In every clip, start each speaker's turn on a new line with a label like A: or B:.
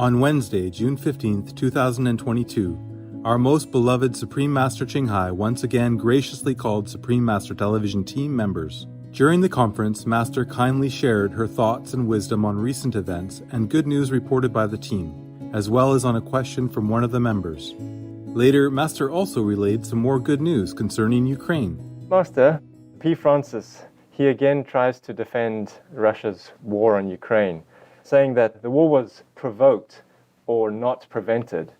A: On Wednesday, June 15th, 2022, our most beloved Supreme Master Ching once again graciously called Supreme Master Television team members. During the conference, Master kindly shared her thoughts and wisdom on recent events and good news reported by the team, as well as on a question from one of the members. Later, Master also relayed some more good news concerning Ukraine.
B: Master, P. Francis, he again tries to defend Russia's war on Ukraine, saying that the war was provoked or not prevented.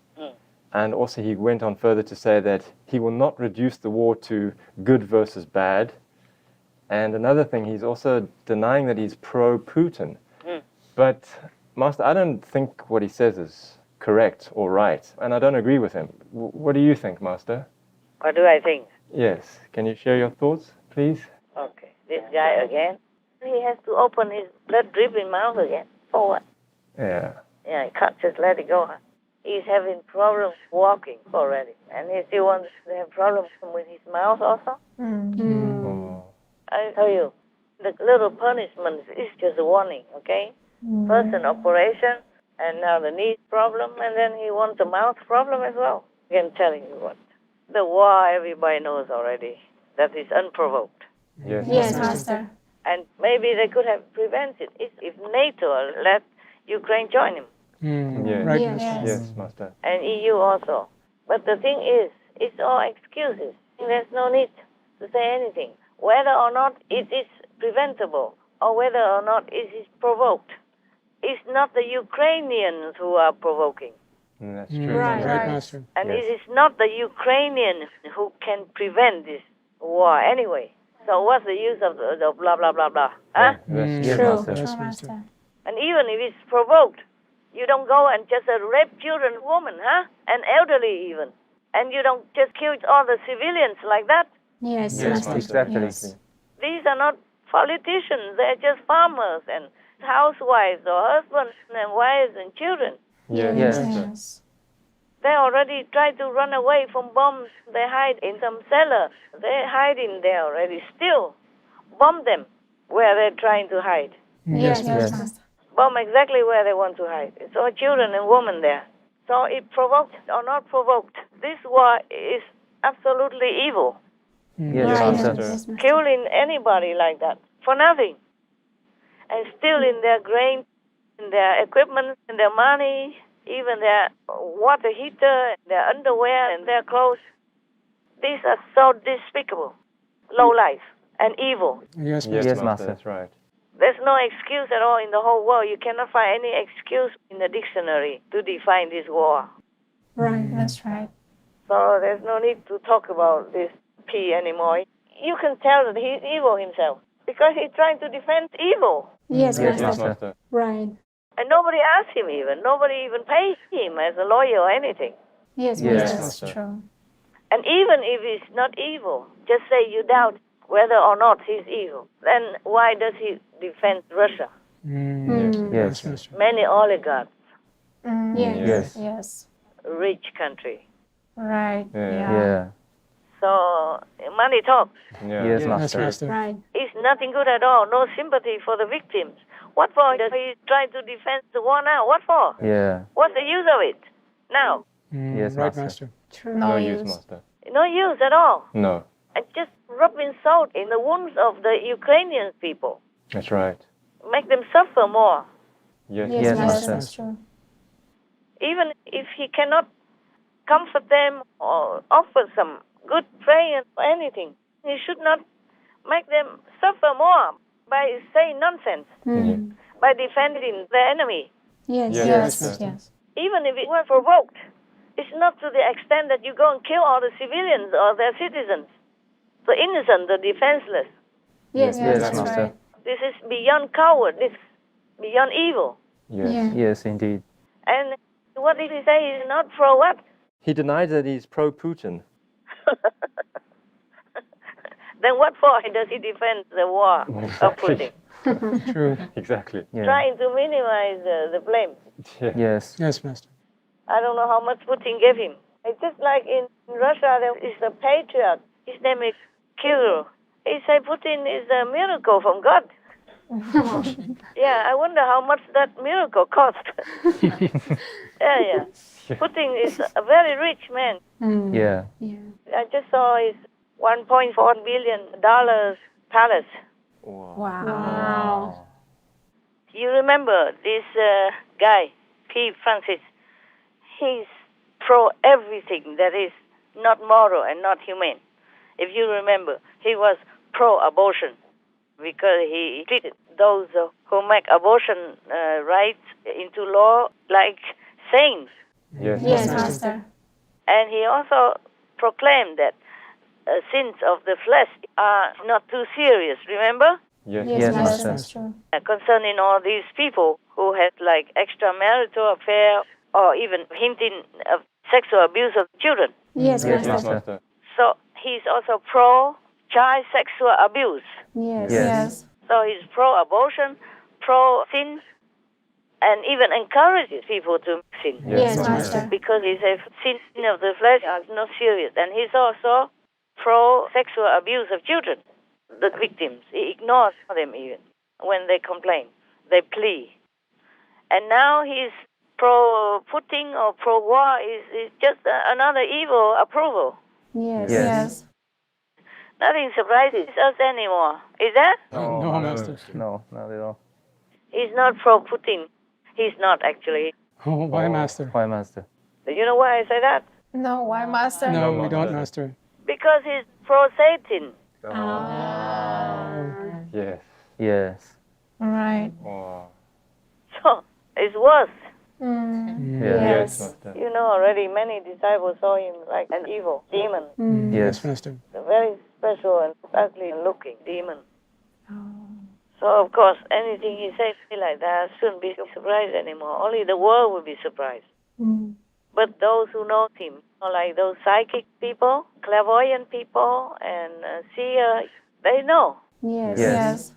B: And also he went on further to say that he will not reduce the war to good versus bad. And another thing, he's also denying that he's pro-Putin. But, Master, I don't think what he says is correct or right, and I don't agree with him. What do you think, Master?
C: What do I think?
B: Yes. Can you share your thoughts, please?
C: Okay. This guy again, he has to open his blood-dripping mouth again. For what?
B: Yeah.
C: Yeah, he can't just let it go. He's having problems walking already, and he still wants to have problems with his mouth also.
B: Oh.
C: I tell you, the little punishment is just a warning, okay? First an operation, and now the knee problem, and then he wants a mouth problem as well. I'm telling you what. The war, everybody knows already, that is unprovoked.
B: Yes,
D: Master.
C: And maybe they could have prevented it if NATO let Ukraine join him.
B: Yes.
D: Right,
B: Yes, Master.
C: And EU also. But the thing is, it's all excuses. There's no need to say anything. Whether or not it is preventable or whether or not it is provoked, it's not the Ukrainians who are provoking.
B: That's true.
D: Right,
B: Master.
D: Master.
C: And
B: Yes.
C: it is not the Ukrainians who can prevent this war anyway. So what's the use of the blah, blah, blah, blah? Huh?
B: That's true,
D: True,
B: Master.
D: true, Master.
C: And even if it's provoked, you don't go and just rape children, women, huh? And elderly even. And you don't just kill all the civilians like that.
D: Yes,
B: Yes,
D: Master.
B: exactly.
D: Yes.
C: These are not politicians. They're just farmers and housewives or husbands and wives and children.
B: Yes.
D: Yes.
C: They already tried to run away from bombs. They hide in some cellar. They're hiding there already. Still, bomb them where they're trying to hide.
D: Yes,
B: Yes.
D: Master.
C: Bomb exactly where they want to hide. It's all children and women there. So it provoked or not provoked, this war is absolutely evil.
B: Yes,
D: Right,
B: Master.
D: yes, Master.
C: Killing anybody like that for nothing. And stealing their grain, their equipment, and their money, even their water heater, their underwear, and their clothes. These are so despicable, low life, and evil.
D: Yes,
B: Yes,
D: Master.
B: Master. That's right.
C: There's no excuse at all in the whole world. You cannot find any excuse in the dictionary to define this war.
D: Right, that's right.
C: So there's no need to talk about this P anymore. You can tell that he's evil himself because he's trying to defend evil.
D: Yes,
B: Yes,
D: Master.
B: Master.
D: Right.
C: And nobody asked him even. Nobody even paid him as a lawyer or anything.
D: Yes,
B: Yes,
D: Master.
B: Master.
D: That's true.
C: And even if he's not evil, just say you doubt whether or not he's evil. Then why does he defend Russia?
B: Yes.
D: Master.
C: Many oligarchs,
D: Yes.
B: Yes.
D: Yes.
C: rich country.
D: Right.
B: Yeah.
C: So money talks.
B: Yes,
D: Yes,
B: Master.
D: Master. Right.
C: It's nothing good at all. No sympathy for the victims. What for does he try to defend the war now? What for?
B: Yeah.
C: What's the use of it now?
B: Yes,
D: Right,
B: Master.
D: Master. True.
B: No use, Master.
C: No use at all.
B: No.
C: And just rubbing salt in the wounds of the Ukrainian people.
B: That's right.
C: Make them suffer more.
B: Yes,
D: Yes,
B: yes,
D: Master.
B: Master.
D: That's true.
C: Even if he cannot comfort them or offer some good prayer or anything, he should not make them suffer more by saying nonsense, by defending the enemy.
D: Yes.
B: Yes,
D: Yes.
B: Master.
D: Yes.
C: Even if it were provoked, it's not to the extent that you go and kill all the civilians or their citizens, the innocent, the defenseless.
D: Yes.
B: Yes,
D: That's
B: Master.
D: right.
C: This is beyond coward. This is beyond evil.
B: Yes.
D: Yeah.
B: Yes, indeed.
C: And what did he say? He's not pro what?
B: He denies that he's pro-Putin.
C: Then what for does he defend the war of Putin?
D: True.
B: Exactly. Yeah.
C: Trying to minimize the blame.
B: Yes.
D: Yes, Master.
C: I don't know how much Putin gave him. It's just like in Russia, there is a patriot. His name is Kirill. He said Putin is a miracle from God. Yeah, I wonder how much that miracle cost. Yeah. Putin is a very rich man.
B: Yeah.
C: I just saw his $1.4 billion palace.
D: Wow.
C: You remember this guy, P. Francis? He's pro everything that is not moral and not humane. If you remember, he was pro-abortion because he treated those who make abortion rights into law like saints.
B: Yes.
D: Yes, Master.
C: And he also proclaimed that sins of the flesh are not too serious, remember?
B: Yes.
D: Yes, Master. That's true.
C: Concerning all these people who had like extramarital affair or even hinting of sexual abuse of children.
D: Yes,
B: Yes,
D: Master.
B: Master.
C: So he's also pro-child sexual abuse.
D: Yes.
B: Yes.
D: Yes.
C: So he's pro-abortion, pro-sin, and even encourages people to sin.
D: Yes, Master.
C: Because he says sin of the flesh are not serious. And he's also pro-sexual abuse of children, the victims. He ignores them even when they complain. They plea. And now he's pro-Putin or pro-war is just another evil approval.
D: Yes.
B: Yes.
D: Yes.
C: Nothing surprises us anymore. Is that?
E: No, Master.
B: No, not at all.
C: He's not pro-Putin. He's not actually.
E: Oh, why, Master?
B: Why, Master?
C: You know why I say that?
D: No, why, Master?
E: No,
B: No,
E: we don't,
B: Master.
E: Master.
C: Because he's pro-Satan.
B: Yes. Yes.
D: Right.
B: Oh.
C: So it's worse.
B: Yes,
D: Yes.
B: Master.
C: You know already many disciples saw him like an evil demon.
B: Yes.
E: Yes, Master.
C: A very special and ugly looking demon. So of course anything he says like that shouldn't be surprised anymore. Only the world will be surprised. But those who know him, like those psychic people, clairvoyant people, and seer, they know.
D: Yes.
B: Yes.
D: Yes.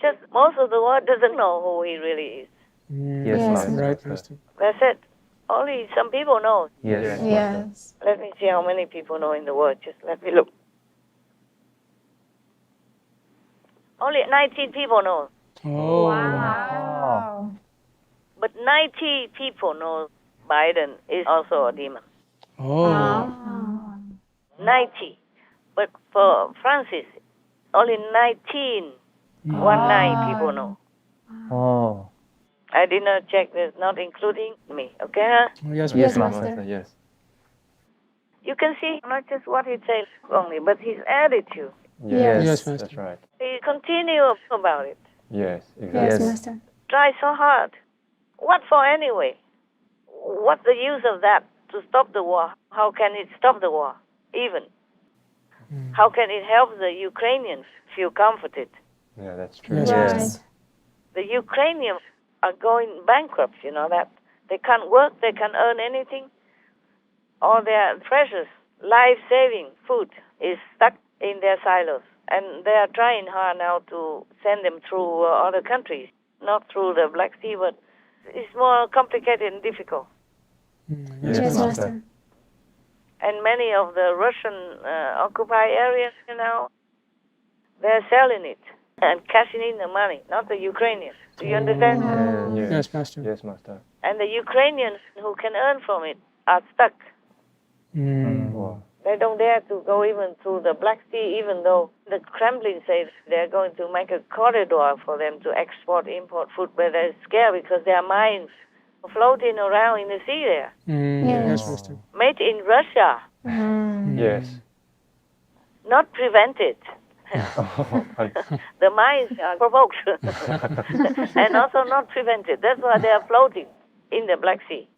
C: Just most of the world doesn't know who he really is.
B: Yes,
D: Yes.
B: Master.
E: Right, Master.
C: That's it. Only some people know.
B: Yes.
D: Yes.
C: Let me see how many people know in the world. Just let me look. Only 19 people know.
E: Oh.
D: Wow.
C: But 90 people know Biden is also a demon.
E: Oh.
C: 90. But for Francis, only 19. 19 people know.
B: Oh.
C: I did not check this, not including me. Okay?
E: Oh, yes,
B: Yes,
E: Master.
B: Master. Yes.
C: You can see not just what he says only, but his attitude.
D: Yes.
E: Yes, Master.
B: That's right.
C: He continues about it.
B: Yes.
D: Yes,
B: Exactly.
D: Master.
C: Try so hard. What for anyway? What's the use of that to stop the war? How can it stop the war? Even. How can it help the Ukrainians feel comforted?
B: Yeah, that's true.
E: Yes,
D: Right.
E: Master.
C: The Ukrainians are going bankrupt, you know that. They can't work, they can't earn anything. All their precious, life-saving food is stuck in their silos. And they are trying hard now to send them through other countries, not through the Black Sea, but it's more complicated and difficult.
E: Yes,
D: Yes,
E: Master.
D: Master.
C: And many of the Russian occupied areas, you know, they're selling it and cashing in the money, not the Ukrainians. Do you understand?
E: Yes, Master.
B: Yes, Master.
C: And the Ukrainians who can earn from it are stuck.
B: Wow.
C: They don't dare to go even through the Black Sea, even though the Kremlin says they're going to make a corridor for them to export, import food, but they're scared because their mines are floating around in the sea there.
E: Yes, Master.
C: Made in Russia,
B: Yes.
C: not prevented. The mines are provoked and also not prevented. That's why they are floating in the Black Sea.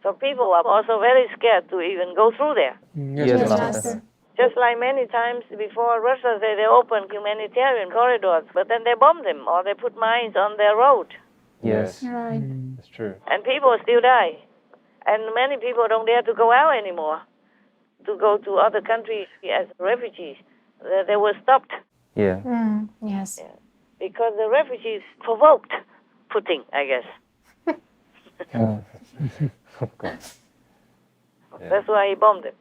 C: So people are also very scared to even go through there.
E: Yes,
B: Yes,
D: Yes,
E: Master.
D: Master.
C: Just like many times before, Russia said they opened humanitarian corridors, but then they bomb them or they put mines on their road,
B: Yes.
D: Right.
B: That's true.
C: and people still die. And many people don't dare to go out anymore to go to other countries as refugees. They were stopped
B: Yeah.
D: Yes.
C: because the refugees provoked Putin, I guess.
B: God.
C: That's why he bombed them.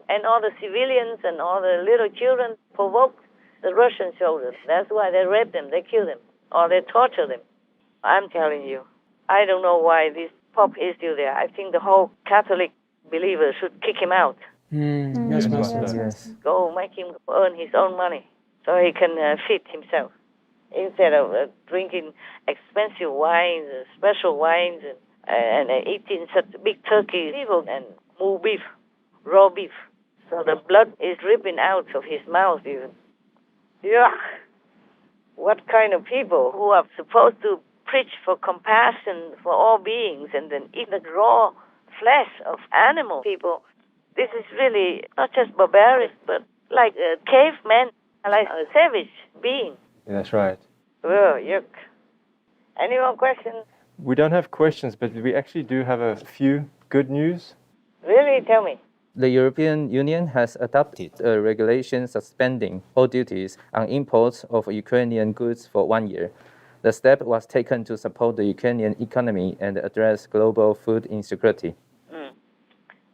C: And all the civilians and all the little children provoked the Russian soldiers. That's why they rape them, they kill them, or they torture them. I'm telling you, I don't know why this Pope is still there. I think the whole Catholic believers should kick him out.
E: Yes, Master.
B: Yes.
C: Go make him earn his own money so he can feed himself instead of drinking expensive wines, special wines, and eating such big turkey people and mule beef, raw beef. So the blood is dripping out of his mouth even. Yuck! What kind of people who are supposed to preach for compassion for all beings and then eat the raw flesh of animal people? This is really not just barbaric, but like a caveman, like a savage being.
B: That's right.
C: Oh, yuck. Any more questions?
B: We don't have questions, but we actually do have a few good news.
C: Really? Tell me.
F: The European Union has adopted a regulation suspending all duties on imports of Ukrainian goods for 1 year. The step was taken to support the Ukrainian economy and address global food insecurity.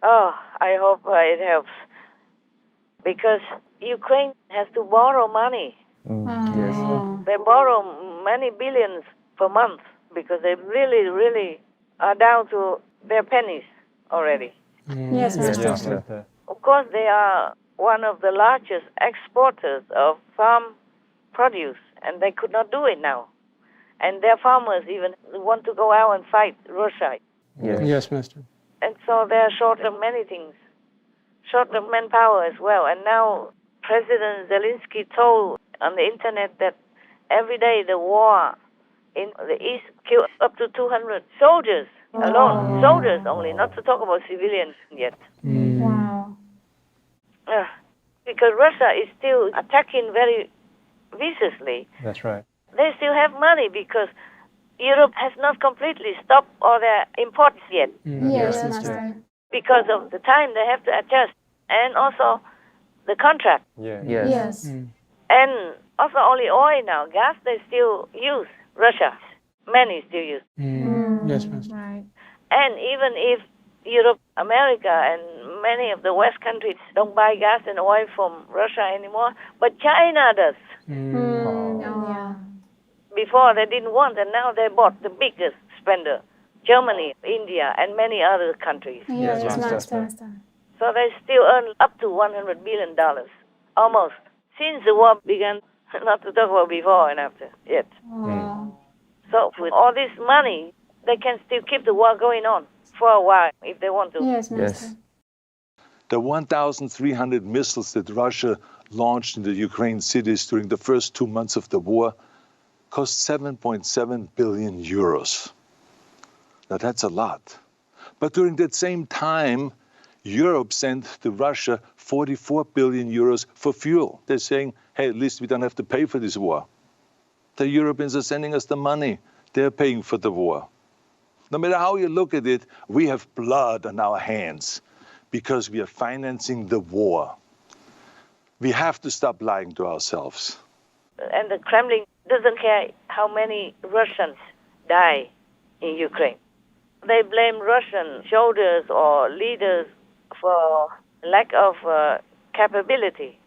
C: Oh, I hope it helps. Because Ukraine has to borrow money.
D: Oh.
C: They borrow many billions per month because they really are down to their pennies already.
D: Yes, Master.
B: Master.
C: Of course, they are one of the largest exporters of farm produce, and they could not do it now. And their farmers even want to go out and fight Russia.
E: Yes, Master.
C: And so they are short of many things, short of manpower as well. And now President Zelensky told on the internet that every day the war in the east killed up to 200 soldiers alone. Soldiers only, not to talk about civilians yet.
D: Wow.
C: Because Russia is still attacking very viciously.
B: That's right.
C: They still have money because Europe has not completely stopped all their imports yet
D: Yes, Master.
C: because of the time they have to adjust and also the contract.
B: Yeah.
D: Yes.
C: And also only oil now. Gas they still use. Russia. Many still use.
E: Yes, Master.
D: Right.
C: And even if Europe, America, and many of the West countries don't buy gas and oil from Russia anymore, but China does.
D: Oh, yeah.
C: Before they didn't want, and now they bought the biggest spender. Germany, India, and many other countries.
D: Yes,
B: Master.
D: Master.
C: So they still earn up to $100 billion, almost, since the war began, not to talk about before and after yet.
D: Oh.
C: So with all this money, they can still keep the war going on for a while if they want to.
D: Yes, Master.
G: The 1,300 missiles that Russia launched into Ukraine cities during the first 2 months of the war cost 7.7 billion euros. Now that's a lot. But during that same time, Europe sent to Russia 44 billion euros for fuel. They're saying, hey, at least we don't have to pay for this war. The Europeans are sending us the money. They're paying for the war. No matter how you look at it, we have blood on our hands because we are financing the war. We have to stop lying to ourselves.
C: And the Kremlin doesn't care how many Russians die in Ukraine. They blame Russian soldiers or leaders for lack of capability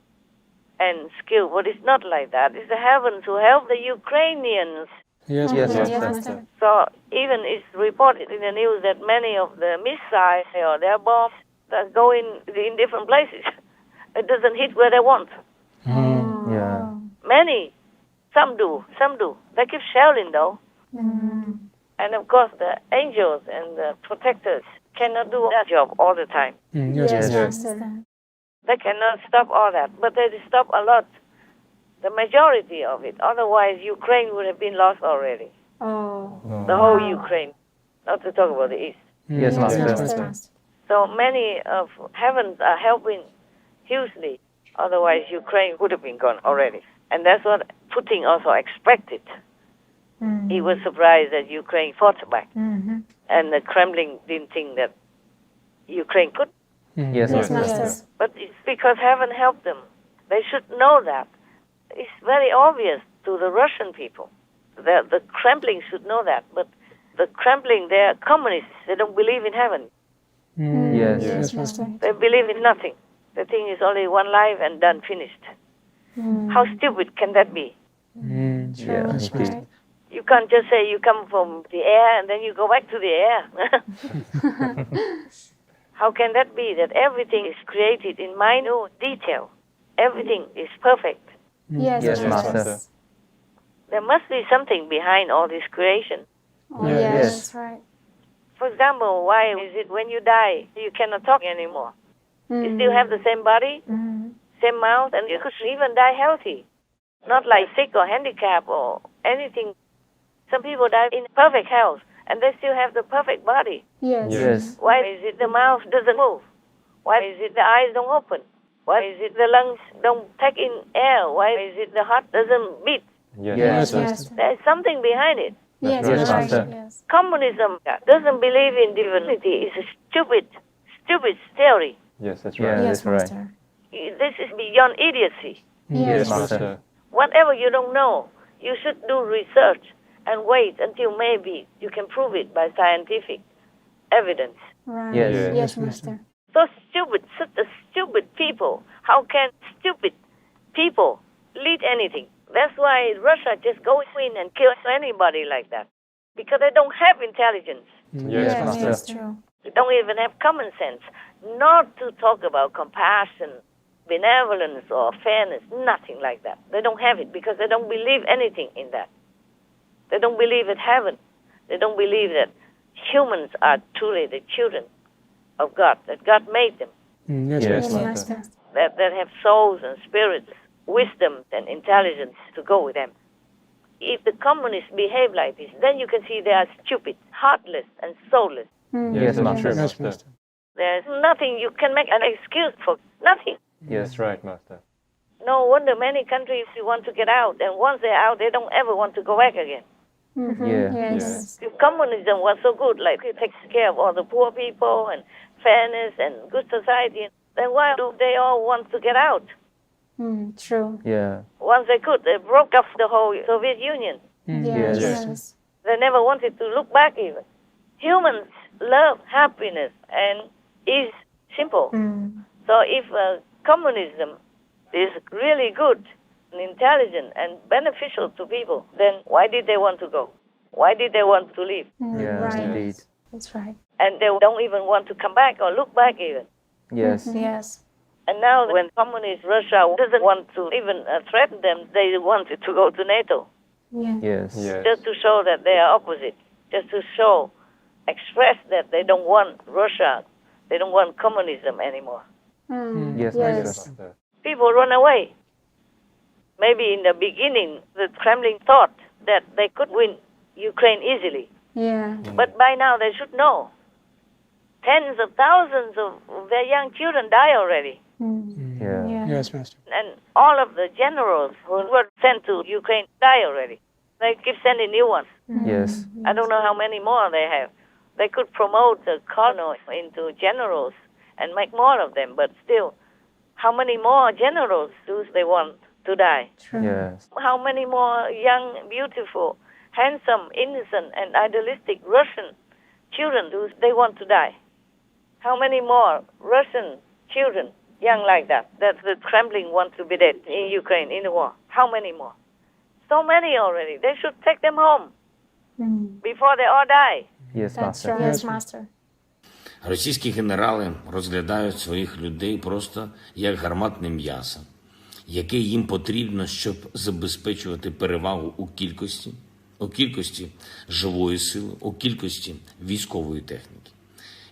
C: and skill, but it's not like that. It's the heavens who help the Ukrainians.
E: Yes,
F: Yes,
E: Master.
F: Master.
C: So even it's reported in the news that many of the missiles or their bombs that go in different places. It doesn't hit where they want.
F: Yeah.
C: Many, some do. They keep shelling though. And of course the angels and the protectors cannot do that job all the time.
E: Yes,
D: Yes,
E: Master.
D: Master.
C: They cannot stop all that, but they stop a lot, the majority of it. Otherwise Ukraine would have been lost already.
D: Oh.
C: The whole Ukraine, not to talk about the East.
F: Yes,
D: Yes,
F: Master.
D: Master.
C: So many of heavens are helping hugely. Otherwise, Ukraine would have been gone already. And that's what Putin also expected. He was surprised that Ukraine fought back. And the Kremlin didn't think that Ukraine could.
F: Yes,
D: Yes,
F: Master.
D: Master.
C: But it's because heaven helped them. They should know that. It's very obvious to the Russian people. The Kremlin should know that. But the Kremlin, they're communists. They don't believe in heaven.
F: Yes.
D: Yes, Master.
C: They believe in nothing. They think it's only one life and done, finished. How stupid can that be?
F: Yeah,
E: Yes,
F: indeed.
E: Master.
C: You can't just say you come from the air and then you go back to the air. How can that be that everything is created in minute detail? Everything is perfect.
D: Yes,
F: Yes,
D: Master.
F: Master.
C: There must be something behind all this creation.
D: Oh,
E: Yes.
D: yes,
F: Yes.
D: that's right.
C: For example, why is it when you die you cannot talk anymore? You still have the same body, same mouth, and you could even die healthy. Not like sick or handicapped or anything. Some people die in perfect health and they still have the perfect body.
D: Yes.
F: Yes.
C: Why is it the mouth doesn't move? Why is it the eyes don't open? Why is it the lungs don't take in air? Why is it the heart doesn't beat?
B: Yes,
F: Yes.
D: Yes,
B: Master.
D: Master.
C: There's something behind it.
D: Yes,
F: right.
D: that's right.
F: Master.
D: Yes.
C: Communism doesn't believe in divinity. It's a stupid theory.
B: Yes, that's
F: Yeah.
B: right.
D: Yes,
F: that's right.
D: Master.
C: This is beyond idiocy.
D: Yes,
E: Yes,
B: Master.
C: Whatever you don't know, you should do research and wait until maybe you can prove it by scientific evidence.
D: Right.
F: Yes.
B: Yes.
D: Yes, Master.
C: So stupid, such a stupid people. How can stupid people lead anything? That's why Russia just goes in and kills anybody like that. Because they don't have intelligence.
B: Yes,
D: Yes,
B: Master.
D: that's true.
C: They don't even have common sense. Not to talk about compassion, benevolence, or fairness. Nothing like that. They don't have it because they don't believe anything in that. They don't believe in heaven. They don't believe that humans are truly the children of God, that God made them,
E: Yes,
B: Yes,
D: Yes,
E: Master.
D: Master.
C: that have souls and spirits, wisdom and intelligence to go with them. If the communists behave like this, then you can see they are stupid, heartless, and soulless.
F: Yes,
B: that's
F: Master.
B: true,
E: Yes,
B: Master.
E: Master.
C: There's nothing you can make an excuse for. Nothing.
B: Yes, right, Master.
C: No wonder many countries want to get out, and once they're out, they don't ever want to go back again.
F: Yeah.
D: Yes.
C: If communism was so good, like it takes care of all the poor people and fairness and good society, then why do they all want to get out?
D: True.
F: Yeah.
C: Once they could, they broke up the whole Soviet Union.
D: Yes.
B: Yes.
D: Yes.
C: They never wanted to look back even. Humans love happiness and is simple. So if communism is really good and intelligent and beneficial to people, then why did they want to go? Why did they want to leave?
F: Yeah,
D: Right.
F: indeed.
D: That's right.
C: And they don't even want to come back or look back even.
F: Yes.
D: Yes.
C: And now when communist Russia doesn't want to even threaten them, they wanted to go to NATO.
D: Yeah.
F: Yes.
B: Yes.
C: Just to show that they are opposite. Just to show, express that they don't want Russia, they don't want communism anymore.
F: Yes,
D: Yes.
B: Master.
C: People run away. Maybe in the beginning, the Kremlin thought that they could win Ukraine easily.
D: Yeah.
C: But by now they should know. Tens of thousands of their young children die already.
F: Yeah.
D: Yeah.
E: Yes, Master.
C: And all of the generals who were sent to Ukraine die already. They keep sending new ones.
F: Yes.
C: I don't know how many more they have. They could promote the colonels into generals and make more of them, but still, how many more generals do they want to die?
D: True.
F: Yes.
C: How many more young, beautiful, handsome, innocent, and idealistic Russian children do they want to die? How many more Russian children, young like that the Kremlin wants to be dead in Ukraine, in the war? How many more? So many already. They should take them home before they all die.
F: Yes,
D: That's
F: Master.
D: true. Yes, Master.
H: Російські генерали розглядають своїх людей просто як гарматне м'ясо, яке їм потрібно, щоб забезпечувати перевагу у кількості живої сили, у кількості військової техніки.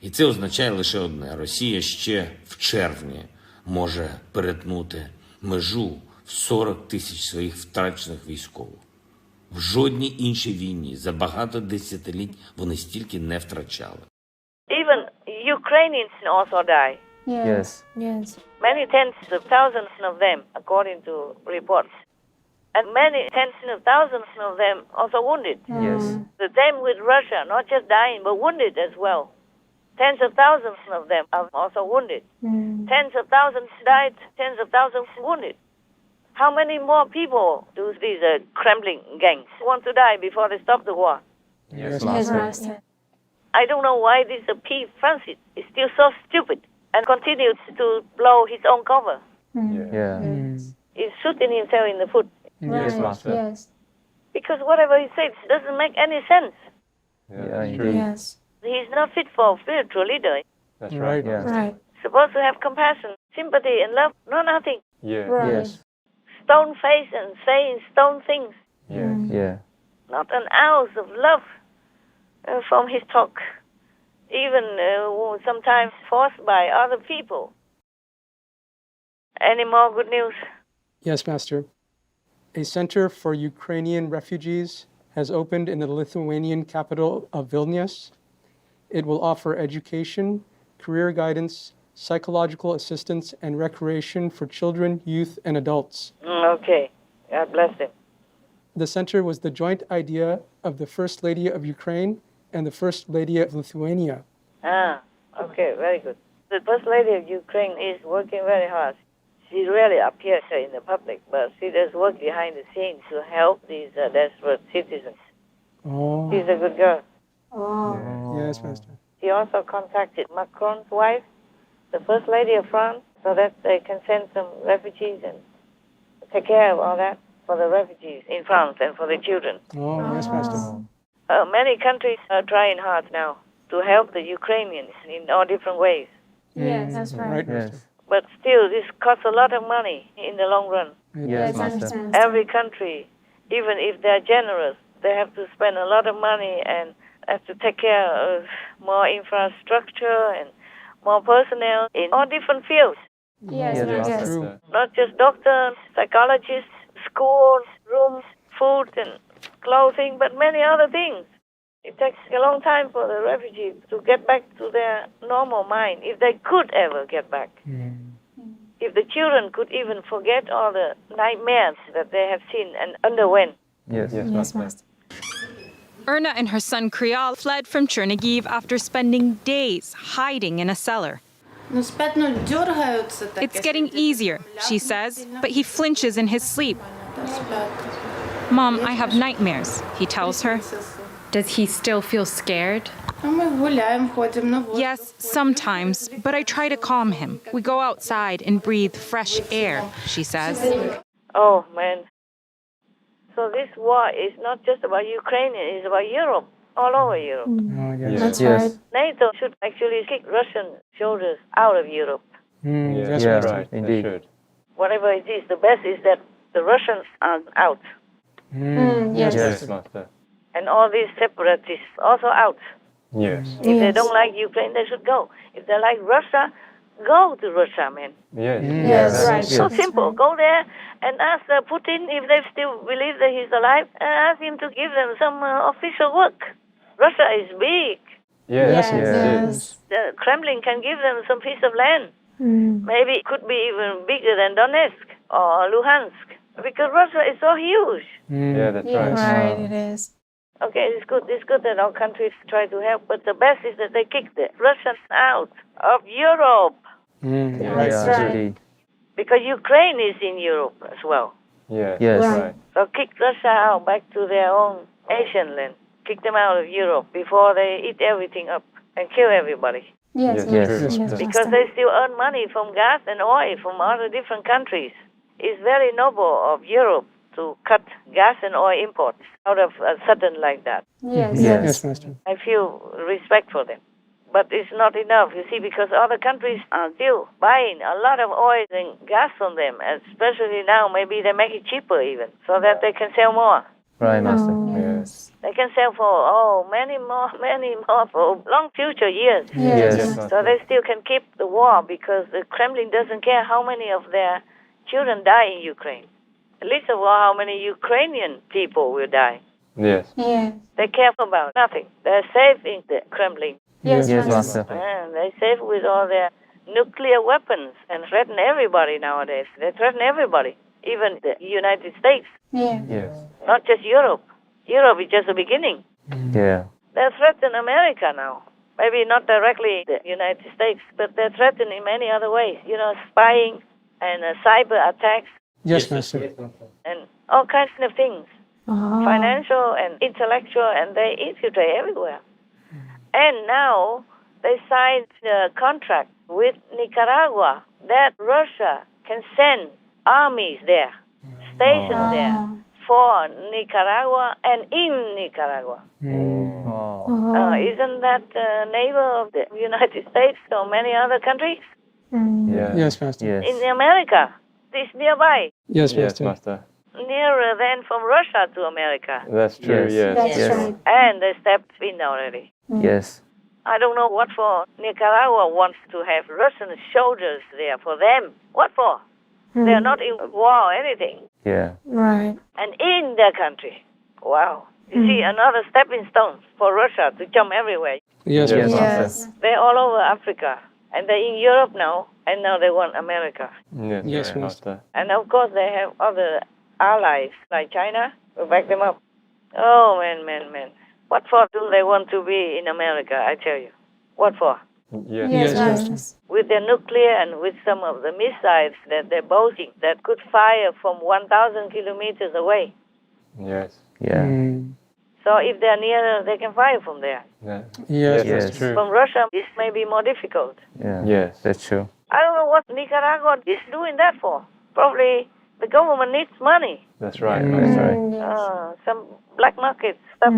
H: І це означає лише одне: Росія ще в червні може перетнути межу в 40 тисяч своїх втрачених військових. В жодній іншій війні за багато десятиліть вони стільки не втрачали.
C: Even Ukrainians also die.
F: Yes.
D: Yes.
C: Many tens of thousands of them, according to reports. And many tens of thousands of them also wounded.
F: Yes.
C: The same with Russia, not just dying, but wounded as well. Tens of thousands of them are also wounded. Tens of thousands died, tens of thousands wounded. How many more people do these Kremlin gangs want to die before they stop the war?
F: Yes,
D: Yes,
F: Master.
D: Master.
C: I don't know why this P. Francis is still so stupid and continues to blow his own cover.
F: Yeah.
C: is shooting himself in the foot.
B: Yes,
D: Right.
B: Master.
D: Yes.
C: Because whatever he says doesn't make any sense.
B: Yeah,
F: Yeah,
B: that's true.
D: Yes.
C: He's not fit for a spiritual leader.
B: That's
E: Right.
B: right.
F: Yeah.
D: Right.
C: Supposed to have compassion, sympathy, and love. No, nothing.
B: Yeah.
D: Right.
F: Yes.
C: Stone face and saying stone things.
B: Yeah.
F: Yeah.
C: Not an ounce of love from his talk. Even sometimes forced by other people. Any more good news?
E: Yes, Master. A center for Ukrainian refugees has opened in the Lithuanian capital of Vilnius. It will offer education, career guidance, psychological assistance, and recreation for children, youth, and adults.
C: Okay. God bless him.
E: The center was the joint idea of the First Lady of Ukraine and the First Lady of Lithuania.
C: Okay, very good. The First Lady of Ukraine is working very hard. She rarely appears in the public, but she does work behind the scenes to help these desperate citizens.
E: Oh,
C: She's a good girl.
D: Oh.
E: yes, Master.
C: She also contacted Macron's wife, the First Lady of France, so that they can send some refugees and take care of all that for the refugees in France and for the children.
E: Oh, yes, Master.
C: Many countries are trying hard now to help the Ukrainians in all different ways.
D: Yes, that's right.
E: Right, Master.
F: Yes.
C: But still, this costs a lot of money in the long run.
F: Yes,
D: I
F: Master.
D: understand.
C: Every country, even if they're generous, they have to spend a lot of money and have to take care of more infrastructure and more personnel in all different fields.
D: Yes,
F: Yes,
D: yes.
F: Master.
E: True.
C: Not just doctors, psychologists, schools, rooms, food and clothing, but many other things. It takes a long time for the refugees to get back to their normal mind, if they could ever get back. If the children could even forget all the nightmares that they have seen and underwent.
F: Yes.
B: Yes,
D: Yes,
B: Master.
D: Master.
I: Erna and her son Krial fled from Chernihiv after spending days hiding in a cellar. It's getting easier, she says, but he flinches in his sleep. Mom, I have nightmares, he tells her.
J: Does he still feel scared?
I: Yes, sometimes, but I try to calm him. We go outside and breathe fresh air, she says.
C: Oh, man. So this war is not just about Ukraine, it's about Europe, all over Europe.
E: Oh, yes.
D: That's
F: Yes.
D: right.
C: NATO should actually kick Russian soldiers out of Europe.
B: Yes,
E: Yes,
F: Yeah.
B: that's
E: Master.
B: right. They
F: Indeed.
B: should.
C: Whatever it is, the best is that the Russians are out.
D: Yes.
B: Yes, Master.
C: And all these separatists also out.
B: Yes.
C: If they
D: Yes.
C: don't like Ukraine, they should go. If they like Russia, go to Russia, man.
B: Yes.
D: Yes, right.
C: So
D: That's
C: simple.
D: right.
C: Go there and ask Putin if they still believe that he's alive, and ask him to give them some official work. Russia is big.
B: Yes.
D: Yes.
C: The Kremlin can give them some piece of land. Maybe it could be even bigger than Donetsk or Luhansk, because Russia is so huge.
B: Yeah, that's
D: Yes.
B: right.
D: Right, it is.
C: Okay, it's good. It's good that our countries try to help, but the best is that they kick the Russians out of Europe,
D: That's
F: Yeah,
D: right.
F: indeed.
C: because Ukraine is in Europe as well.
B: Yes.
F: Yes.
B: That's
D: Right.
B: right.
C: So kick Russia out back to their own Asian land. Kick them out of Europe before they eat everything up and kill everybody.
D: Yes,
B: Yes,
D: yes,
B: true.
D: yes,
C: Because
D: Master.
C: they still earn money from gas and oil from other different countries. It's very noble of Europe to cut gas and oil imports out of a sudden like that.
D: Yes,
F: Yes.
E: Yes, Master.
C: I feel respect for them. But it's not enough, you see, because other countries are still buying a lot of oil and gas from them, especially now. Maybe they make it cheaper even, so that they can sell more.
F: Right, Master.
D: Oh,
B: Yes.
C: They can sell for, many more for long future years.
D: Yes.
F: Yes.
B: Yes,
C: So
B: Master.
C: they still can keep the war, because the Kremlin doesn't care how many of their children die in Ukraine. Least of all, how many Ukrainian people will die.
B: Yes.
D: Yes.
C: They care about nothing. They're safe in the Kremlin.
D: Yes,
F: Yes,
D: Master.
F: Master.
C: And they're safe with all their nuclear weapons and threaten everybody nowadays. They threaten everybody, even the United States,
D: Yeah.
B: Yes.
C: not just Europe. Europe is just the beginning.
F: Yeah.
C: They threaten America now. Maybe not directly the United States, but they're threatened in many other ways. Spying and cyber attacks
E: Yes, Master.
C: and all kinds of things.
D: Oh.
C: Financial and intellectual, and they infiltrate everywhere. And now they signed a contract with Nicaragua that Russia can send armies there, stationed there for Nicaragua and in Nicaragua. Isn't that neighbor of the United States or many other countries?
B: Yeah.
E: Yes, Master.
F: Yes.
C: In America, it's nearby,
E: Yes,
B: Yes,
E: Master.
B: Master.
C: nearer than from Russia to America.
B: That's true,
F: Yes.
B: yes.
D: That's right.
C: And they stepped in already.
F: Yes.
C: I don't know what for Nicaragua wants to have Russian soldiers there for them. What for? They're not in war or anything.
F: Yeah.
D: Right.
C: And in their country. Wow. You see, another stepping stone for Russia to jump everywhere.
E: Yes,
B: Yes.
E: Master.
D: Yes.
C: They're all over Africa. And they're in Europe now. And now they want America.
B: Yes,
E: Yes,
B: Master.
E: Master.
C: And of course, they have other allies like China to back them up. Oh, man. What for do they want to be in America, I tell you? What for?
B: Yes.
D: Yes,
E: Yes,
D: Master.
C: With their nuclear and with some of the missiles that they're boasting that could fire from 1,000 kilometers away.
B: Yes.
F: Yeah.
C: So if they're nearer, they can fire from there.
B: Yeah.
E: Yes.
F: Yes.
B: That's true.
C: From Russia, this may be more difficult.
F: Yeah.
B: Yes.
F: That's true.
C: I don't know what Nicaragua is doing that for. Probably the government needs money.
B: That's right.
F: That's right.
D: Yes.
C: Some black market stuff.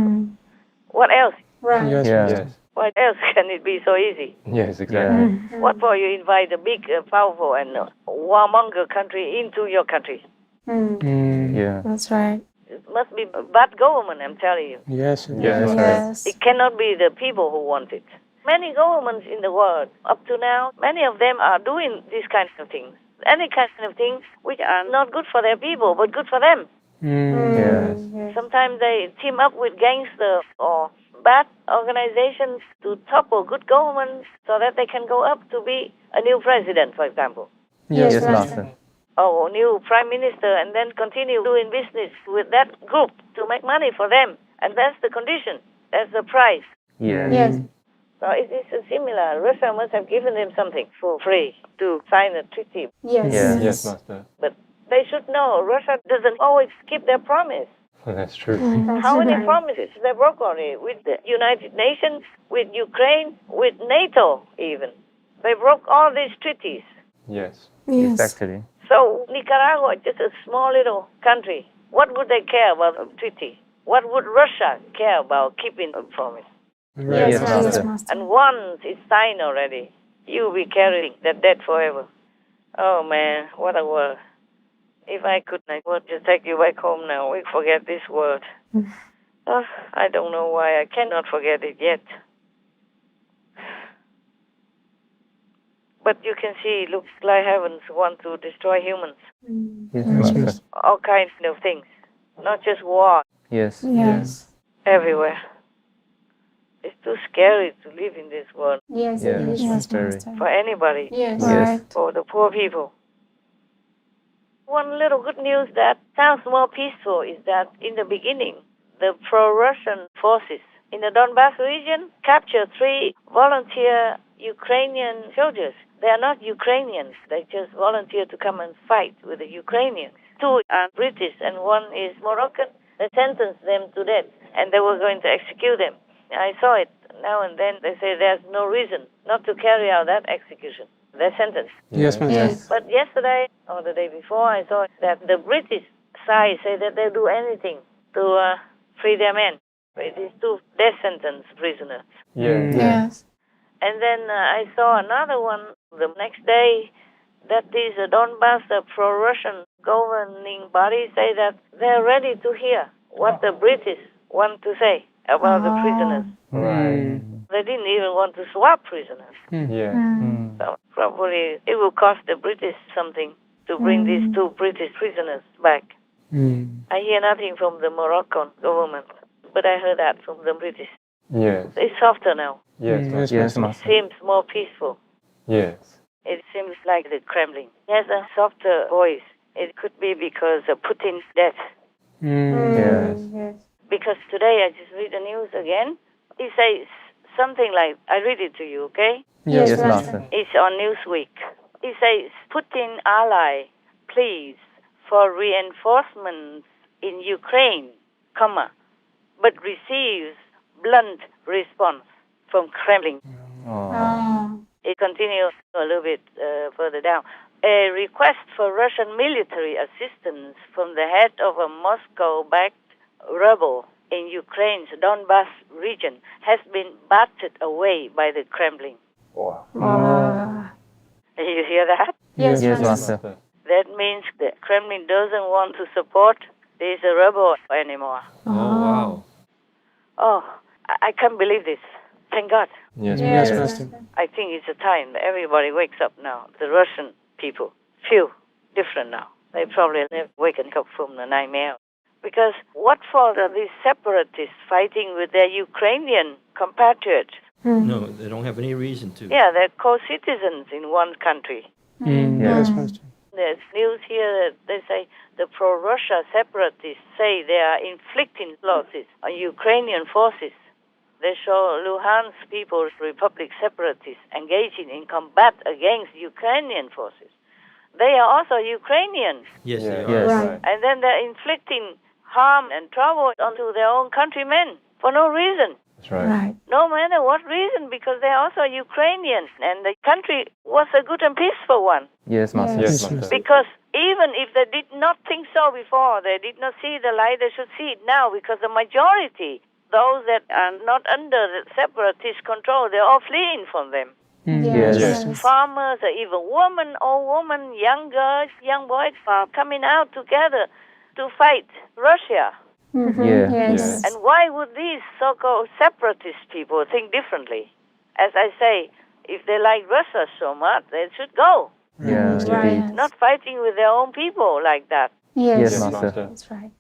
C: What else?
D: Right.
E: Yes,
F: Yeah.
E: Master.
B: Yes.
C: Why else can it be so easy?
B: Yes, exactly.
C: What for you invite a big, powerful, and warmonger country into your country?
F: Yeah.
D: That's right.
C: It must be a bad government, I'm telling you.
E: Yes.
B: Yes.
D: Yes.
C: It cannot be the people who want it. Many governments in the world, up to now, many of them are doing these kinds of things. Any kind of things which are not good for their people, but good for them.
F: Yes.
C: Sometimes they team up with gangsters or bad organizations to topple good governments so that they can go up to be a new president, for example,
E: Yes,
F: Yes,
E: Master.
F: Master.
C: or a new prime minister, and then continue doing business with that group to make money for them. And that's the condition. That's the price.
F: Yes.
D: Yes.
C: So it is similar. Russia must have given them something for free to sign a treaty.
D: Yes.
F: Yeah.
B: Yes, Master.
C: But they should know Russia doesn't always keep their promise.
B: That's true.
C: How many promises they broke already with the United Nations, with Ukraine, with NATO even. They broke all these treaties.
B: Yes.
D: Yes.
F: Exactly.
C: So Nicaragua, just a small little country, what would they care about a treaty? What would Russia care about keeping a promise?
E: Right.
F: Yes,
D: Yes,
F: Master.
D: Master.
C: And once it's signed already, you'll be carrying that debt forever. Oh man, what a world. If I could, I would just take you back home now. We forget this word. Oh, I don't know why I cannot forget it yet. But you can see, it looks like heavens want to destroy humans.
F: Yes,
E: Yes,
F: Master.
C: All kinds of things. Not just war,
F: Yes.
D: Yes.
C: everywhere. It's too scary to live in this world
D: Yes.
F: Yeah.
D: It is.
F: Yes, very.
D: Master.
C: for anybody,
D: Yes.
F: Yes.
D: Right.
C: for the poor people. One little good news that sounds more peaceful is that in the beginning, the pro-Russian forces in the Donbass region captured 3 volunteer Ukrainian soldiers. They are not Ukrainians. They just volunteered to come and fight with the Ukrainians. 2 are British and 1 is Moroccan. They sentenced them to death and they were going to execute them. I saw it now and then. They say there's no reason not to carry out that execution. They're sentenced.
E: Yes, Master.
D: Yes.
C: But yesterday or the day before, I saw that the British side say that they'll do anything to free their men. It is 2 death sentence prisoners.
B: Yes.
D: Yes.
C: And then I saw another one the next day that these Donbass pro-Russian governing bodies say that they're ready to hear what the British want to say about the prisoners.
B: Right.
C: They didn't even want to swap prisoners.
B: Yes.
C: So probably it will cost the British something to bring these 2 British prisoners back. I hear nothing from the Moroccan government, but I heard that from the British.
B: Yes.
C: It's softer now.
B: Yes.
E: Yes,
F: Yes,
C: It
F: Master.
C: seems more peaceful.
B: Yes.
C: It seems like the Kremlin has a softer voice. It could be because of Putin's death.
F: Yes.
D: Yes.
C: Because today I just read the news again. It says something like, I read it to you, okay?
D: Yes,
F: Yes,
D: Master.
F: Master.
C: It's on Newsweek. It says, Putin ally pleads for reinforcements in Ukraine, comma, but receives blunt response from Kremlin.
F: Oh.
D: Oh.
C: It continues a little bit further down. a request for Russian military assistance from the head of a Moscow-backed rebel in Ukraine's Donbas region has been battered away by the Kremlin.
B: Wow.
C: You hear that?
D: Yes,
F: Yes,
D: Master.
F: Master.
C: That means the Kremlin doesn't want to support this rebel anymore.
F: Wow.
C: Oh, I can't believe this. Thank God.
B: Yes,
D: Yes,
B: Master.
D: Master.
C: I think it's a time that everybody wakes up now. The Russian people feel different now. They probably never waken up from the nightmare. Because what fault are these separatists fighting with their Ukrainian compatriots?
K: No, they don't have any reason to.
C: Yeah, they're co-citizens in one country.
E: Yes, Master.
C: There's news here that they say the pro-Russia separatists say they are inflicting losses on Ukrainian forces. They show Luhansk People's Republic separatists engaging in combat against Ukrainian forces. They are also Ukrainians.
K: Yes,
B: Yeah,
K: they are.
B: yes,
D: Right.
B: right.
C: And then they're inflicting harm and trouble onto their own countrymen for no reason.
B: That's right.
D: Right.
C: No matter what reason, because they're also Ukrainians. And the country was a good and peaceful one.
F: Yes, Master.
B: Yes,
E: Yes,
B: Master.
C: Because even if they did not think so before, they did not see the light, they should see it now. Because the majority, those that are not under the separatist control, they're all fleeing from them.
F: Yes.
E: Yes.
C: Farmers, even women, old women, young girls, young boys are coming out together to fight Russia.
F: Yeah.
D: Yes.
C: And why would these so-called separatist people think differently? As I say, if they like Russia so much, they should go.
F: Yeah.
D: Right.
C: Not fighting with their own people like that.
D: Yes.
F: Yes,
B: Yes,
F: Master.
B: Master.
D: That's right.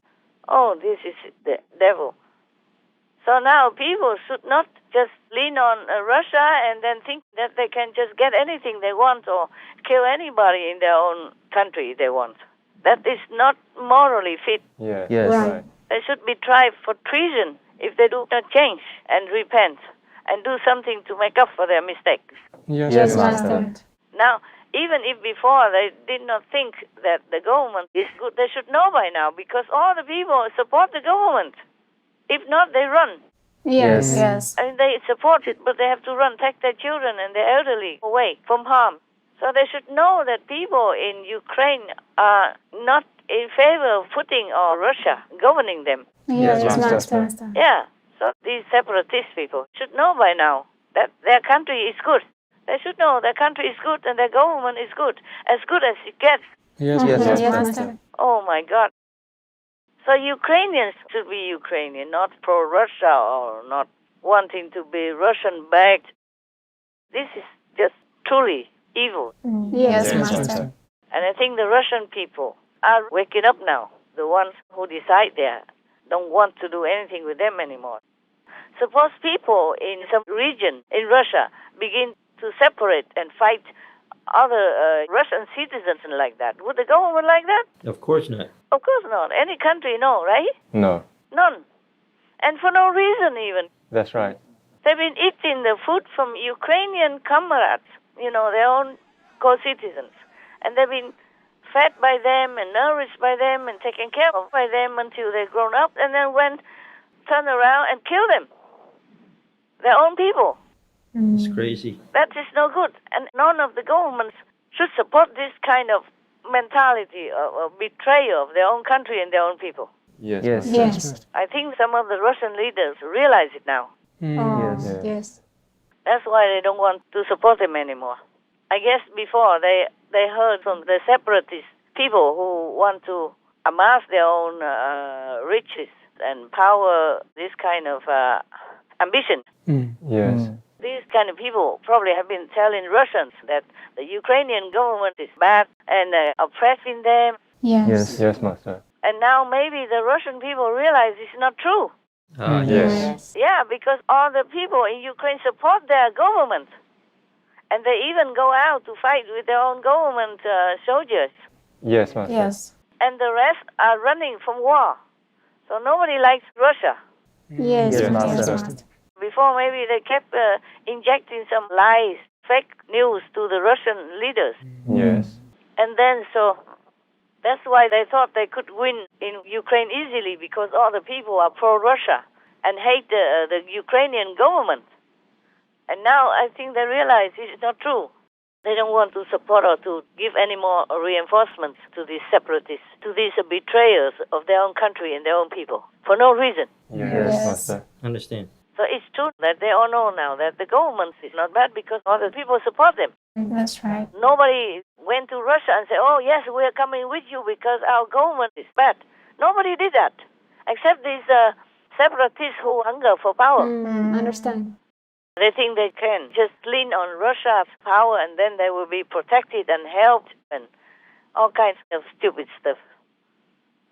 C: Oh, this is the devil. So now people should not just lean on Russia and then think that they can just get anything they want or kill anybody in their own country they want. That is not morally fit.
B: Yes,
F: Yes.
B: that's
D: Right.
B: right.
C: They should be tried for treason if they do not change and repent and do something to make up for their mistakes.
E: Yes,
F: Yes,
D: Yes,
F: Master.
D: Master.
C: Now, even if before they did not think that the government is good, they should know by now because all the people support the government. If not, they run.
D: Yes.
F: Yes.
D: Yes.
C: I mean, they support it, but they have to run, take their children and their elderly away from harm. So they should know that people in Ukraine are not in favor of Putin or Russia governing them.
D: Yes,
B: Yes,
D: Master.
B: Master.
C: Yeah, so these separatist people should know by now that their country is good. They should know their country is good and their government is good as it gets.
E: Yes,
F: Yes,
D: Yes,
F: Master.
D: Master.
C: Oh my God. So Ukrainians should be Ukrainian, not pro-Russia or not wanting to be Russian-backed. This is just truly evil.
D: Yes,
B: Yes,
D: Master.
B: Master.
C: And I think the Russian people are waking up now. The ones who decide there don't want to do anything with them anymore. Suppose people in some region in Russia begin to separate and fight other Russian citizens like that. Would the government like that?
K: Of course not.
C: Of course not. Any country, no, right?
B: No,
C: None. And for no reason even.
B: that's right.
C: They've been eating the food from Ukrainian comrades, their own co-citizens. And they've been fed by them and nourished by them and taken care of by them until they're grown up and then turn around and kill them. Their own people.
K: It's crazy.
C: That is no good. And none of the governments should support this kind of mentality of betrayal of their own country and their own people.
B: Yes,
F: Yes.
B: Master.
D: Yes.
C: I think some of the Russian leaders realize it now.
D: Oh,
F: Yes.
D: yes.
C: That's why they don't want to support him anymore. I guess before they heard from the separatist people who want to amass their own riches and power, this kind of ambition.
B: Yes.
C: These kind of people probably have been telling Russians that the Ukrainian government is bad and oppressing them.
D: Yes.
F: Yes.
B: Yes, Master.
C: And now maybe the Russian people realize it's not true.
B: Yes.
C: Yeah, because all the people in Ukraine support their government. And they even go out to fight with their own government soldiers.
B: Yes, Master.
D: Yes.
C: And the rest are running from war. So nobody likes Russia.
D: Yes,
B: Yes,
D: Master.
B: Master.
C: Before, maybe they kept injecting some lies, fake news to the Russian leaders.
B: Yes.
C: And then, so that's why they thought they could win in Ukraine easily, because all the people are pro-Russia and hate the Ukrainian government. And now I think they realize it's not true. They don't want to support or to give any more reinforcements to these separatists, to these betrayers of their own country and their own people, for no reason.
B: Yes, Master.
K: Understand.
C: So it's true that they all know now that the government is not bad because other people support them.
D: That's right.
C: Nobody went to Russia and said, oh, yes, we are coming with you because our government is bad. Nobody did that, except these separatists who hunger for power.
D: Understand.
C: They think they can just lean on Russia's power and then they will be protected and helped and all kinds of stupid stuff.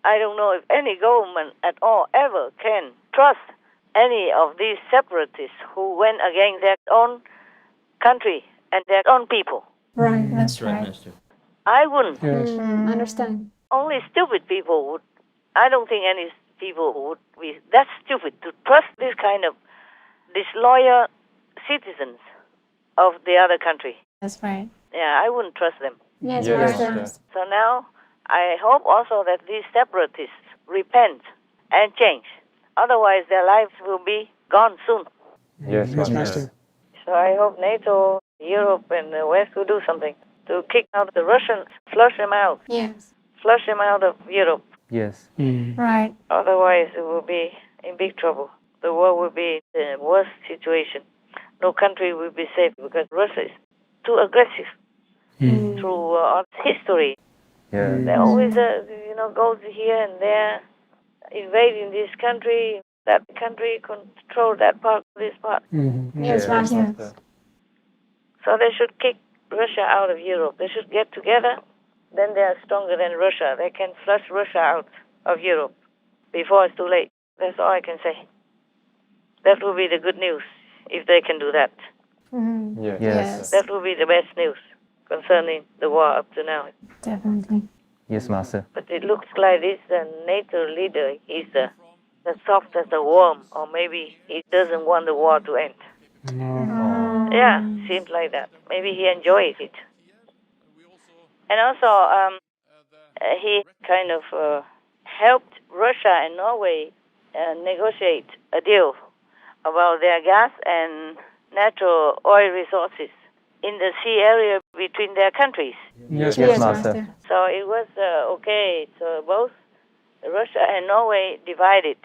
C: I don't know if any government at all ever can trust any of these separatists who went against their own country and their own people.
D: Right, that's
K: That's right,
D: right.
K: Master.
C: I wouldn't.
E: Yes.
D: Understand.
C: Only stupid people would. I don't think any people would be that stupid to trust this kind of disloyal citizens of the other country.
D: That's right.
C: Yeah, I wouldn't trust them.
D: Yes,
B: Yes,
D: Master.
B: Master.
C: So now I hope also that these separatists repent and change. Otherwise, their lives will be gone soon.
B: Yes,
E: Yes,
B: Master.
E: Master.
C: So I hope NATO, Europe, and the West will do something to kick out the Russians, flush them out,
D: Yes.
C: flush them out of Europe.
F: Yes.
D: Right.
C: Otherwise, it will be in big trouble. The world will be in the worst situation. No country will be safe because Russia is too aggressive through history.
F: Yeah.
C: They always, goes here and there, invading this country, that country, control that part, this part.
D: Yes, Master.
C: So they should kick Russia out of Europe. They should get together. Then they are stronger than Russia. They can flush Russia out of Europe before it's too late. That's all I can say. That will be the good news if they can do that.
B: Yes.
F: Yes.
C: That will be the best news concerning the war up to now.
D: Definitely.
F: Yes, Master.
C: But it looks like this NATO leader is as soft as a worm, or maybe he doesn't want the war to end. Yeah, seems like that. Maybe he enjoys it. And also, he kind of helped Russia and Norway negotiate a deal about their gas and natural oil resources in the sea area between their countries.
E: Yes,
D: Yes,
F: Master.
D: Master.
C: So it was okay. So both Russia and Norway divided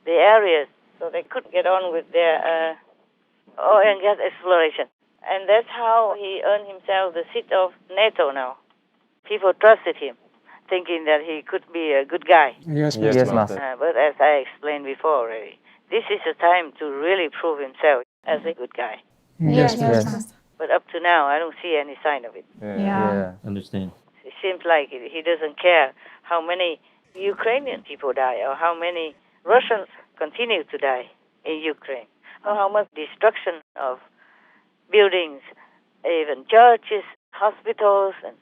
C: the areas so they could get on with their oil and gas exploration. And that's how he earned himself the seat of NATO now. People trusted him, thinking that he could be a good guy.
E: Yes,
B: Yes,
E: Master.
F: Yes, Master.
C: But as I explained before already, this is a time to really prove himself as a good guy.
D: Yes,
F: Yes.
D: Master.
C: But up to now, I don't see any sign of it.
D: Yeah.
F: Yeah.
K: Understand.
C: It seems like he doesn't care how many Ukrainian people die or how many Russians continue to die in Ukraine or how much destruction of buildings, even churches, hospitals, and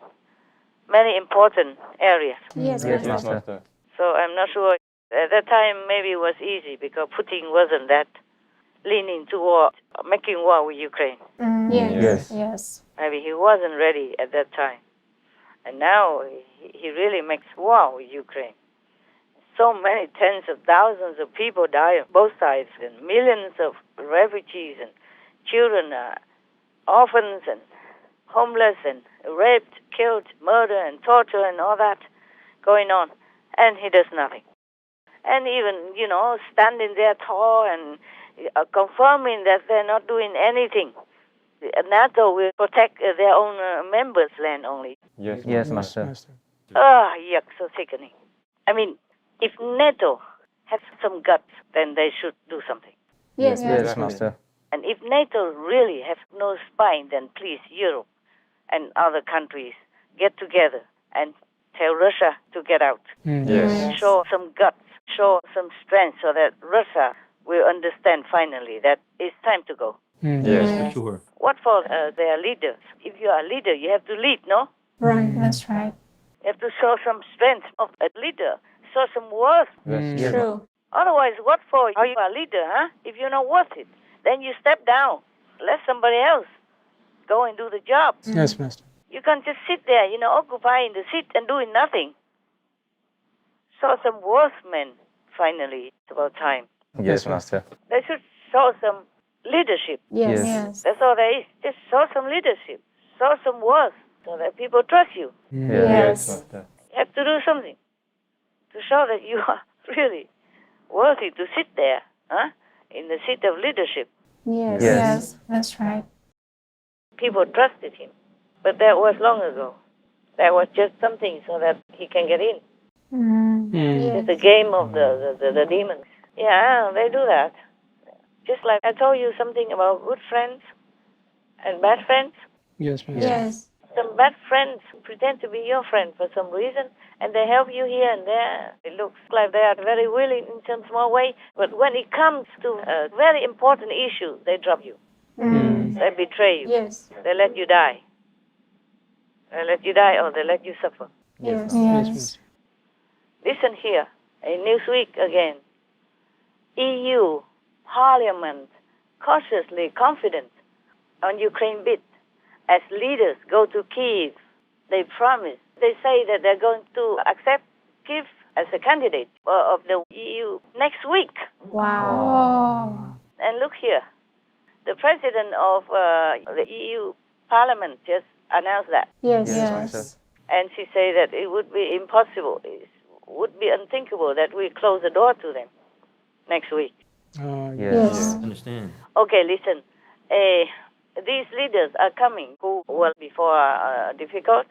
C: many important areas.
D: Yes,
F: Yes,
D: Master.
B: Yes,
F: Master.
B: Master.
C: So I'm not sure. At that time, maybe it was easy because Putin wasn't that leaning toward making war with Ukraine.
D: Yes.
F: Yes.
D: Yes.
C: Maybe he wasn't ready at that time. And now he really makes war with Ukraine. So many tens of thousands of people die on both sides, and millions of refugees and children are orphans and homeless and raped, killed, murder and torture and all that going on. And he does nothing. And even, standing there tall and confirming that they're not doing anything. NATO will protect their own members' land only.
B: Yes,
F: Yes,
B: Master.
F: Master.
C: Yuck, so sickening. I mean, if NATO has some guts, then they should do something.
D: Yes,
F: Yes,
D: Master.
F: Master.
C: And if NATO really has no spine, then please, Europe and other countries get together and tell Russia to get out.
B: Yes.
C: Show some guts, show some strength so that Russia will understand finally that it's time to go.
B: Yes.
K: For sure.
C: What for their leaders? If you are a leader, you have to lead, no?
D: Right, that's right.
C: You have to show some strength of a leader, show some worth.
B: Yes.
D: True.
C: Otherwise, what for are you a leader, huh? If you're not worth it, then you step down. Let somebody else go and do the job.
E: Yes, Master.
C: You can't just sit there, occupying the seat and doing nothing. Show some worth, men, finally. It's about time.
F: Yes, Master.
C: They should show some leadership.
D: Yes.
F: Yes.
D: Yes.
C: That's all there is. Just show some leadership. show some worth so that people trust you.
D: Yes.
B: Master.
C: You have to do something to show that you are really worthy to sit there, in the seat of leadership.
D: Yes.
F: Yes.
D: Yes. That's right.
C: People trusted him, but that was long ago. That was just something so that he can get in. It's a game of the demons. Yeah, they do that. Just like I told you something about good friends and bad friends.
E: Yes, Master.
D: Yes.
C: Some bad friends pretend to be your friend for some reason, and they help you here and there. It looks like they are very willing in some small way, but when it comes to a very important issue, they drop you. They betray you.
D: Yes.
C: They let you die. They let you die or they let you suffer.
D: Yes.
E: Yes,
D: Yes.
E: Master.
C: Listen here, in Newsweek again. EU Parliament cautiously confident on Ukraine bid. As leaders go to Kyiv, they promise. They say that they're going to accept Kyiv as a candidate of the EU next week.
D: Wow.
C: And look here, the president of the EU Parliament just announced that.
D: Yes.
F: Yes, Master.
D: Yes.
C: And she said that it would be impossible, it would be unthinkable that we close the door to them next week.
D: Yes.
K: Understand.
C: Okay, listen. These leaders are coming who were before difficult,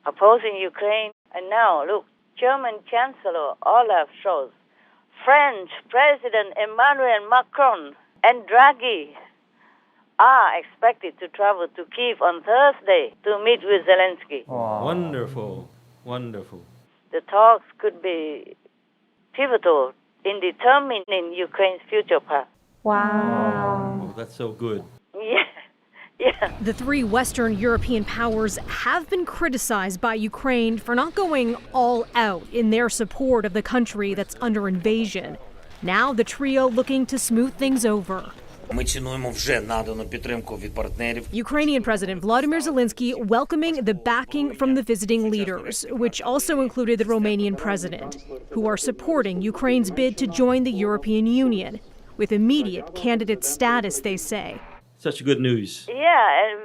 C: opposing Ukraine. And now, look, German Chancellor Olaf Scholz, French President Emmanuel Macron, and Draghi are expected to travel to Kyiv on Thursday to meet with Zelensky.
K: Wonderful. Wonderful.
C: The talks could be pivotal in determining Ukraine's future path.
D: Wow.
K: Oh, that's so good.
C: Yeah.
L: The three Western European powers have been criticized by Ukraine for not going all out in their support of the country that's under invasion. Now the trio looking to smooth things over.
H: Ми цінуємо вже надану підтримку від партнерів.
L: Ukrainian President Vladimir Zelensky welcoming the backing from the visiting leaders, which also included the Romanian president, who are supporting Ukraine's bid to join the European Union, with immediate candidate status, they say.
K: Such good news.
C: Yeah, and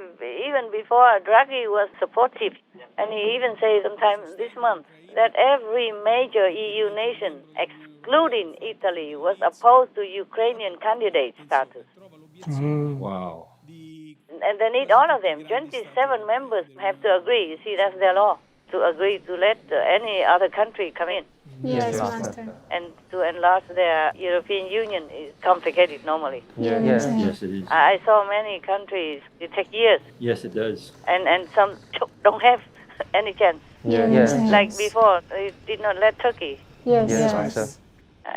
C: even before Draghi was supportive, and he even said sometime this month that every major EU nation, excluding Italy, was opposed to Ukrainian candidate status.
K: Wow.
C: And they need all of them. 27 members have to agree. You see, that's their law, to agree to let any other country come in.
D: Yes, Master.
C: And to enlarge their European Union is complicated normally.
D: Yes.
K: Yes, it is.
C: I saw many countries, it takes years,
K: Yes, it does.
C: and some don't have any chance.
D: Yes.
C: Like before, they did not let Turkey.
D: Yes.
F: Yes,
D: Yes.
F: Master.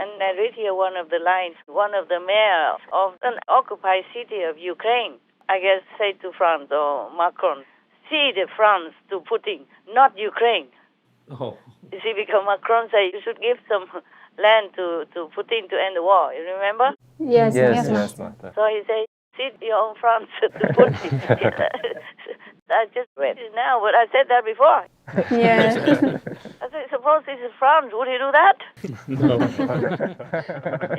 C: And I read here one of the lines, one of the mayor of an occupied city of Ukraine, I guess, say to France or Macron, see the France to Putin, not Ukraine.
K: Oh,
C: You see, because Macron said you should give some land to Putin to end the war. You remember?
D: Yes.
F: Yes,
D: Yes.
F: yes, Master.
C: So he said, see your own France to Putin. I just read it now, but I said that before.
D: Yes.
C: I said, suppose this is France, would he do that?
K: no.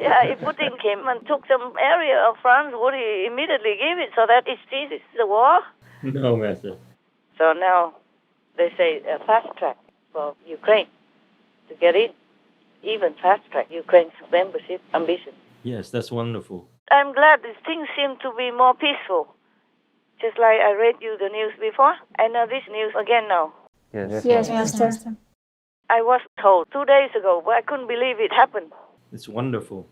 C: Yeah, if Putin came and took some area of France, would he immediately give it so that it ceases the war?
K: No, Master.
C: So now they say a fast track for Ukraine to get in, even fast track Ukraine's membership ambition.
K: Yes, that's wonderful.
C: I'm glad these things seem to be more peaceful. Just like I read you the news before, I know this news again now.
F: Yes.
D: Yes, Master.
C: I was told 2 days ago, but I couldn't believe it happened.
K: It's wonderful.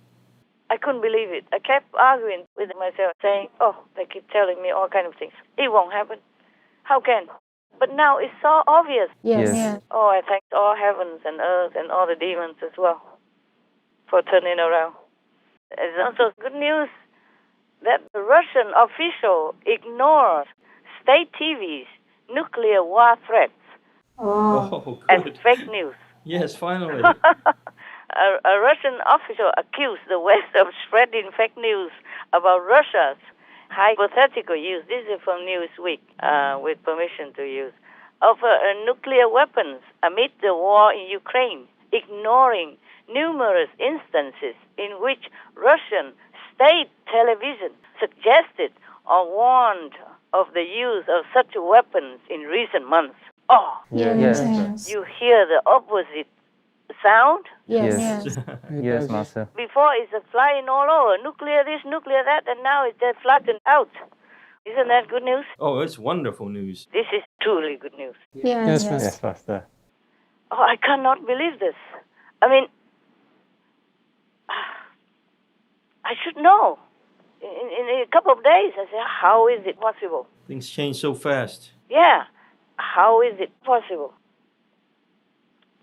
C: I couldn't believe it. I kept arguing with myself, saying, oh, they keep telling me all kind of things. It won't happen. How can? But now it's so obvious.
D: Yes.
F: Yes.
D: Yes.
C: Oh, I thank all heavens and earth and all the demons as well for turning around. It's also good news that the Russian official ignores state TV's nuclear war threats
K: Oh,
C: and
K: good.
C: fake news.
K: Yes, finally.
C: A Russian official accused the West of spreading fake news about Russia's hypothetical use, this is from Newsweek, with permission to use, of nuclear weapons amid the war in Ukraine, ignoring numerous instances in which Russian state television suggested or warned of the use of such weapons in recent months. Oh,
F: Yes.
C: you hear the opposite sound.
F: Yes. Yes, Master.
C: Before it's flying all over, nuclear this, nuclear that, and now it's just flattened out. Isn't that good news?
K: Oh, it's wonderful news.
C: This is truly good news.
E: Yes, Master.
B: Yes, Master.
C: Oh, I cannot believe this. I mean, I should know. In a couple of days, I said, how is it possible?
K: Things change so fast.
C: Yeah, how is it possible?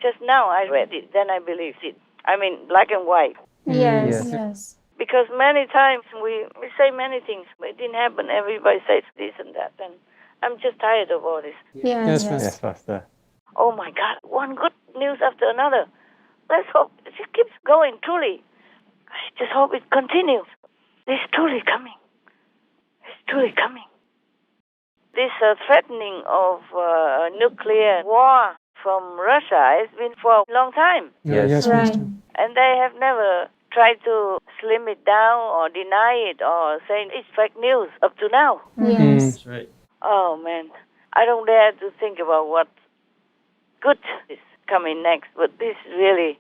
C: Just now I read it, then I believed it. I mean, black and white.
J: Yes.
C: Because many times we say many things, but it didn't happen. Everybody says this and that, and I'm just tired of all this.
E: Yes, Master.
B: Yes, Master.
C: Oh my God, one good news after another. Let's hope it keeps going, truly. I just hope it continues. It's truly coming. It's truly coming. This threatening of nuclear war from Russia has been for a long time.
E: Yes, Master.
C: And they have never tried to slim it down or deny it or say it's fake news up to now.
K: That's right.
C: Oh, man. I don't dare to think about what good is coming next, but this really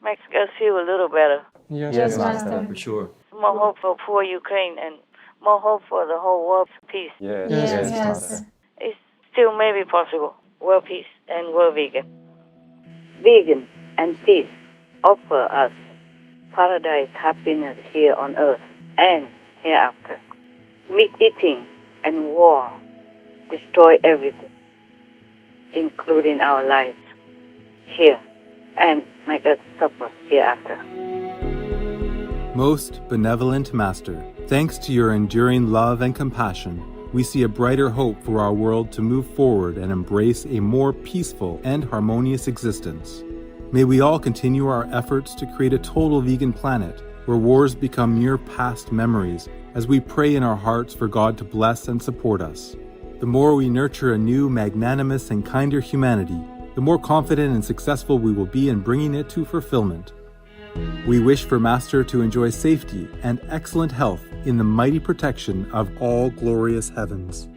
C: makes us feel a little better.
E: Yes,
J: Master.
K: For sure.
C: More hope for poor Ukraine and more hope for the whole world's peace.
B: Yes, Master.
C: It's still maybe possible. World peace and world vegan. Vegan and peace offer us paradise happiness here on earth and hereafter. Meat eating and war destroy everything, including our lives here, and make us suffer hereafter.
A: Most benevolent Master, thanks to your enduring love and compassion, we see a brighter hope for our world to move forward and embrace a more peaceful and harmonious existence. May we all continue our efforts to create a total vegan planet where wars become mere past memories as we pray in our hearts for God to bless and support us. The more we nurture a new, magnanimous, and kinder humanity, the more confident and successful we will be in bringing it to fulfillment. We wish for Master to enjoy safety and excellent health in the mighty protection of all glorious heavens.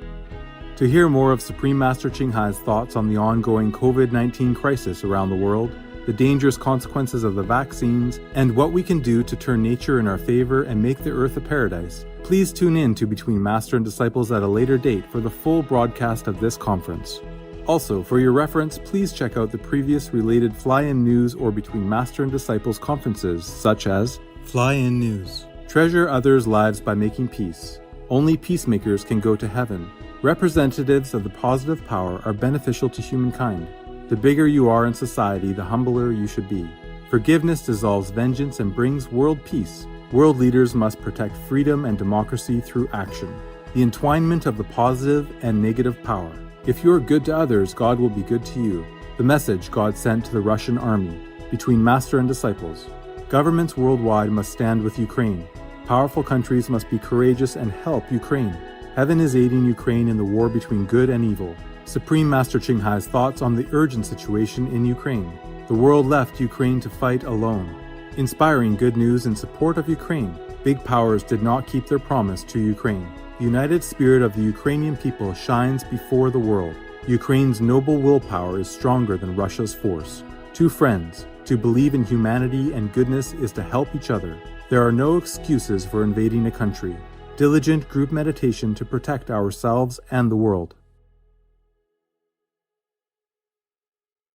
A: To hear more of Supreme Master Ching Hai's thoughts on the ongoing COVID-19 crisis around the world, the dangerous consequences of the vaccines, and what we can do to turn nature in our favor and make the earth a paradise, please tune in to Between Master and Disciples at a later date for the full broadcast of this conference. Also, for your reference, please check out the previous related Fly-In News or Between Master and Disciples conferences, such as Fly-In News, Treasure Others' Lives by Making Peace, Only Peacemakers Can Go to Heaven, Representatives of the Positive Power Are Beneficial to Humankind. The bigger you are in society, the humbler you should be. Forgiveness dissolves vengeance and brings world peace. World leaders must protect freedom and democracy through action. The entwinement of the positive and negative power. If you are good to others, God will be good to you. The message God sent to the Russian army. Between Master and Disciples. Governments worldwide must stand with Ukraine. Powerful countries must be courageous and help Ukraine. Heaven is aiding Ukraine in the war between good and evil. Supreme Master Ching Hai's thoughts on the urgent situation in Ukraine. The world left Ukraine to fight alone. Inspiring good news in support of Ukraine. Big powers did not keep their promise to Ukraine. The united spirit of the Ukrainian people shines before the world. Ukraine's noble willpower is stronger than Russia's force. Two friends, to believe in humanity and goodness is to help each other. There are no excuses for invading a country. Diligent group meditation to protect ourselves and the world.